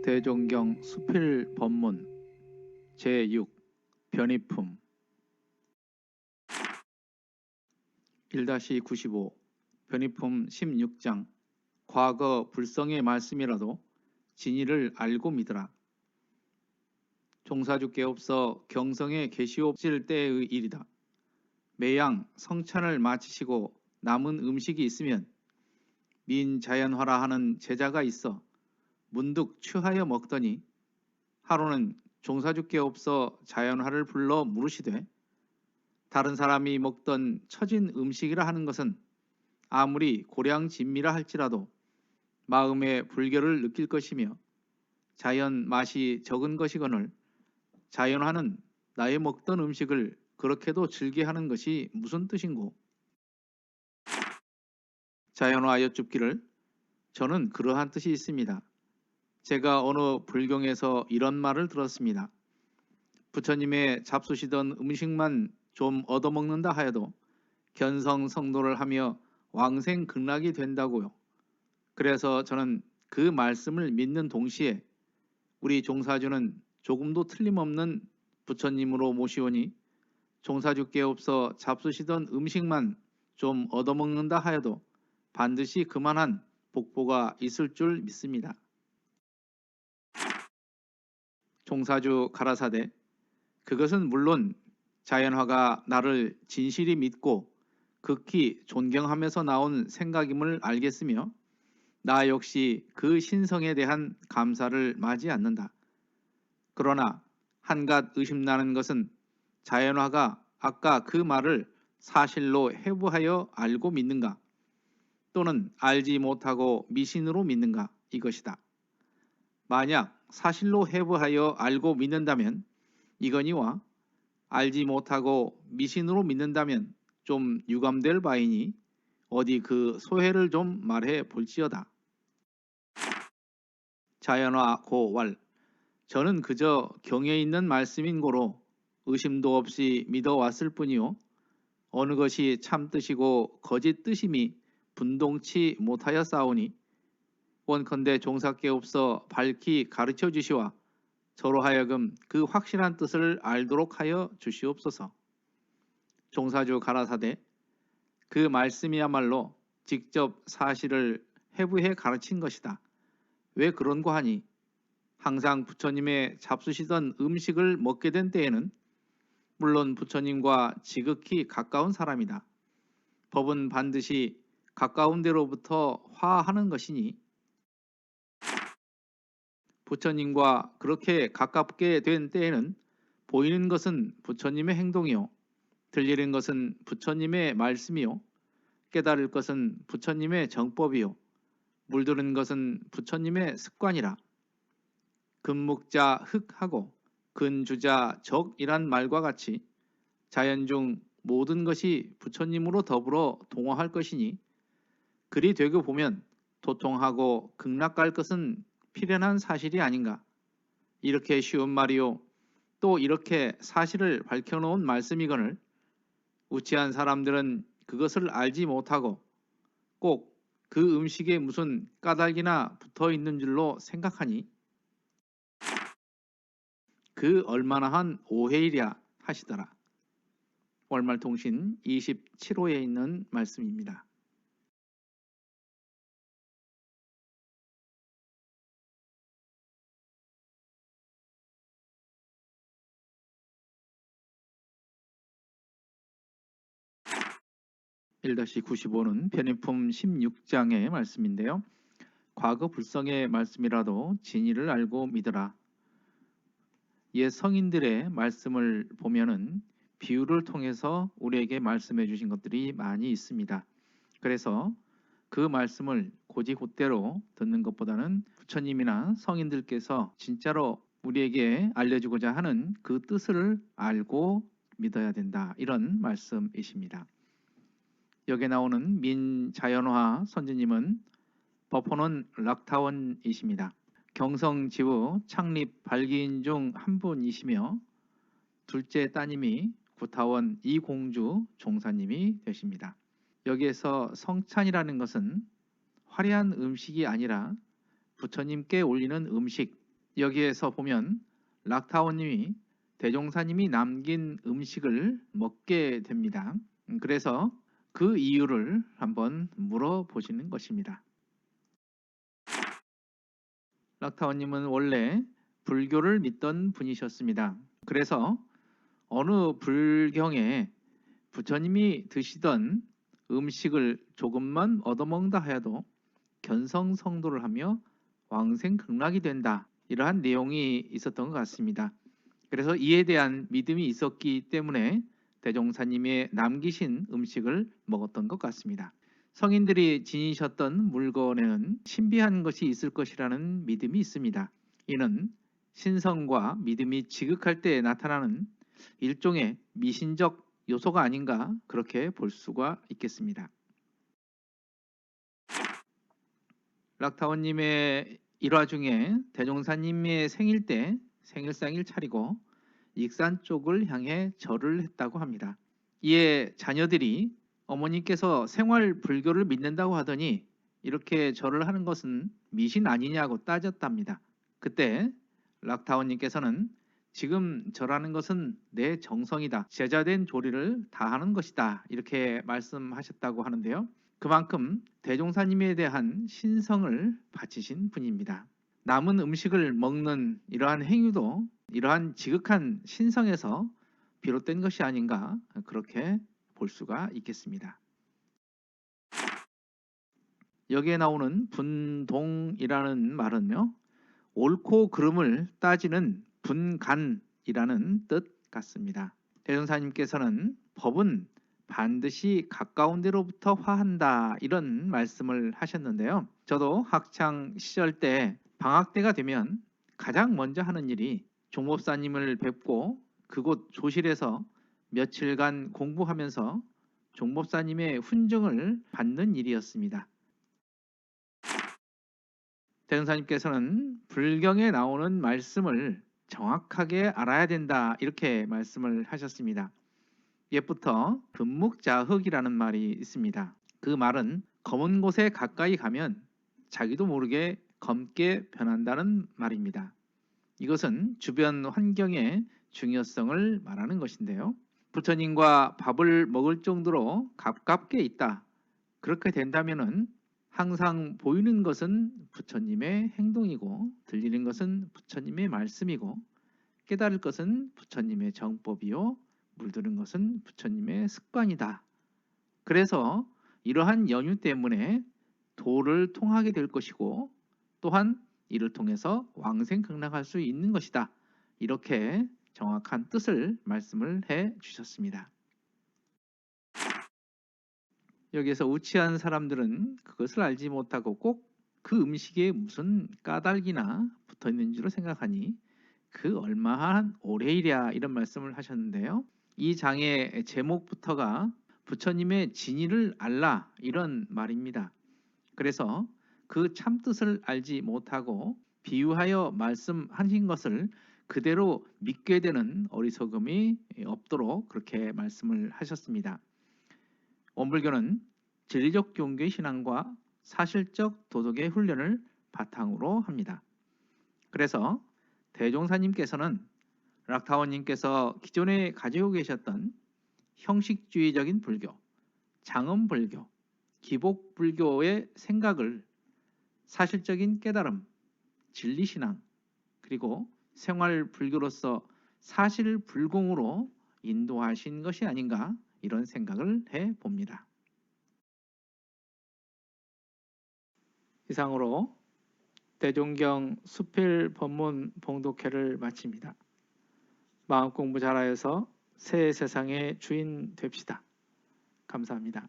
대종경 수필법문 제6 변이품 1-95 변이품 16장 과거 불성의 말씀이라도 진리를 알고 믿으라. 종사주께옵서 경성에 계시옵실 때의 일이다. 매양 성찬을 마치시고 남은 음식이 있으면 민자연화라 하는 제자가 있어 문득 취하여 먹더니 하루는 종사주께옵서 자연화를 불러 물으시되 다른 사람이 먹던 처진 음식이라 하는 것은 아무리 고량진미라 할지라도 마음의 불결을 느낄 것이며 자연 맛이 적은 것이거늘 자연화는 나의 먹던 음식을 그렇게도 즐게 하는 것이 무슨 뜻인고? 자연화 여쭙기를 저는 그러한 뜻이 있습니다. 제가 어느 불경에서 이런 말을 들었습니다. 부처님의 잡수시던 음식만 좀 얻어먹는다 하여도 견성성도를 하며 왕생극락이 된다고요. 그래서 저는 그 말씀을 믿는 동시에 우리 종사주는 조금도 틀림없는 부처님으로 모시오니 종사주께옵서 잡수시던 음식만 좀 얻어먹는다 하여도 반드시 그만한 복보가 있을 줄 믿습니다. 종사주 가라사대 그것은 물론 자연화가 나를 진실이 믿고 극히 존경하면서 나온 생각임을 알겠으며 나 역시 그 신성에 대한 감사를 마지 않는다. 그러나 한갓 의심나는 것은 자연화가 아까 그 말을 사실로 해부하여 알고 믿는가 또는 알지 못하고 미신으로 믿는가 이것이다. 만약 사실로 해부하여 알고 믿는다면 이거니와 알지 못하고 미신으로 믿는다면 좀 유감될 바이니 어디 그 소회를 좀 말해 볼지어다. 자연화 고왈 저는 그저 경에 있는 말씀인 고로 의심도 없이 믿어왔을 뿐이요 어느 것이 참뜻이고 거짓 뜻임이 분동치 못하여 싸우니 원컨대 종사께옵서 밝히 가르쳐 주시와 저로 하여금 그 확실한 뜻을 알도록 하여 주시옵소서. 종사주 가라사대 그 말씀이야말로 직접 사실을 해부해 가르친 것이다. 왜 그런고 하니 항상 부처님의 잡수시던 음식을 먹게 된 때에는 물론 부처님과 지극히 가까운 사람이다. 법은 반드시 가까운 데로부터 화하는 것이니 부처님과 그렇게 가깝게 된 때에는 보이는 것은 부처님의 행동이요 들리는 것은 부처님의 말씀이요 깨달을 것은 부처님의 정법이요 물드는 것은 부처님의 습관이라. 금묵자 흑하고 근주자 적이란 말과 같이 자연 중 모든 것이 부처님으로 더불어 동화할 것이니 그리 되고 보면 도통하고 극락갈 것은 필연한 사실이 아닌가. 이렇게 쉬운 말이요 또 이렇게 사실을 밝혀놓은 말씀이거늘 우치한 사람들은 그것을 알지 못하고 꼭 그 음식에 무슨 까닭이나 붙어있는 줄로 생각하니 그 얼마나한 오해이랴 하시더라. 월말통신 27호에 있는 말씀입니다. (1-95는) 변이품 16장의 말씀인데요. 과거 불성의 말씀이라도 진리를 알고 믿으라. 옛 성인들의 말씀을 보면은 비유를 통해서 우리에게 말씀해 주신 것들이 많이 있습니다. 그래서 그 말씀을 고지곧대로 듣는 것보다는 부처님이나 성인들께서 진짜로 우리에게 알려주고자 하는 그 뜻을 알고 믿어야 된다. 이런 말씀이십니다. 여기에 나오는 민자연화 선지님은 법호는 락타원이십니다. 경성지부 창립 발기인 중 한 분이시며 둘째 따님이 구타원 이공주 종사님이 되십니다. 여기에서 성찬이라는 것은 화려한 음식이 아니라 부처님께 올리는 음식, 여기에서 보면 락타오님이 대종사님이 남긴 음식을 먹게 됩니다. 그래서 그 이유를 한번 물어보시는 것입니다. 락타오님은 원래 불교를 믿던 분이셨습니다. 그래서 어느 불경에 부처님이 드시던 음식을 조금만 얻어먹는다 하여도 견성성도를 하며 왕생극락이 된다, 이러한 내용이 있었던 것 같습니다. 그래서 이에 대한 믿음이 있었기 때문에 대종사님의 남기신 음식을 먹었던 것 같습니다. 성인들이 지니셨던 물건에는 신비한 것이 있을 것이라는 믿음이 있습니다. 이는 신성과 믿음이 지극할 때 나타나는 일종의 미신적 요소가 아닌가, 그렇게 볼 수가 있겠습니다. 락타오님의 일화 중에 대종사님의 생일 때 생일상을 차리고 익산 쪽을 향해 절을 했다고 합니다. 이에 자녀들이 어머니께서 생활 불교를 믿는다고 하더니 이렇게 절을 하는 것은 미신 아니냐고 따졌답니다. 그때 락타오님께서는 지금 절하는 것은 내 정성이다, 제자된 조리를 다하는 것이다, 이렇게 말씀하셨다고 하는데요. 그만큼 대종사님에 대한 신성을 바치신 분입니다. 남은 음식을 먹는 이러한 행위도 이러한 지극한 신성에서 비롯된 것이 아닌가, 그렇게 볼 수가 있겠습니다. 여기에 나오는 분동이라는 말은요, 옳고 그름을 따지는 분간이라는 뜻 같습니다. 대종사님께서는 법은 반드시 가까운 데로부터 화한다, 이런 말씀을 하셨는데요. 저도 학창 시절 때 방학 때가 되면 가장 먼저 하는 일이 종법사님을 뵙고 그곳 조실에서 며칠간 공부하면서 종법사님의 훈증을 받는 일이었습니다. 대종사님께서는 불경에 나오는 말씀을 정확하게 알아야 된다, 이렇게 말씀을 하셨습니다. 옛부터 금묵자흑이라는 말이 있습니다. 그 말은 검은 곳에 가까이 가면 자기도 모르게 검게 변한다는 말입니다. 이것은 주변 환경의 중요성을 말하는 것인데요. 부처님과 밥을 먹을 정도로 가깝게 있다, 그렇게 된다면은 항상 보이는 것은 부처님의 행동이고 들리는 것은 부처님의 말씀이고 깨달을 것은 부처님의 정법이요 물드는 것은 부처님의 습관이다. 그래서 이러한 연유 때문에 도를 통하게 될 것이고 또한 이를 통해서 왕생극락할 수 있는 것이다, 이렇게 정확한 뜻을 말씀을 해 주셨습니다. 여기에서 우치한 사람들은 그것을 알지 못하고 꼭 그 음식에 무슨 까닭이나 붙어 있는 줄을 생각하니 그 얼마한 오래이랴, 이런 말씀을 하셨는데요. 이 장의 제목부터가 부처님의 진의를 알라, 이런 말입니다. 그래서 그 참뜻을 알지 못하고 비유하여 말씀하신 것을 그대로 믿게 되는 어리석음이 없도록 그렇게 말씀을 하셨습니다. 원불교는 진리적 종교의 신앙과 사실적 도덕의 훈련을 바탕으로 합니다. 그래서 대종사님께서는 락타오님께서 기존에 가지고 계셨던 형식주의적인 불교, 장엄불교, 기복불교의 생각을 사실적인 깨달음, 진리신앙, 그리고 생활불교로서 사실불공으로 인도하신 것이 아닌가, 이런 생각을 해봅니다. 이상으로 대종경 수필법문 봉독회를 마칩니다. 마음공부 잘하여서 새 세상의 주인 됩시다. 감사합니다.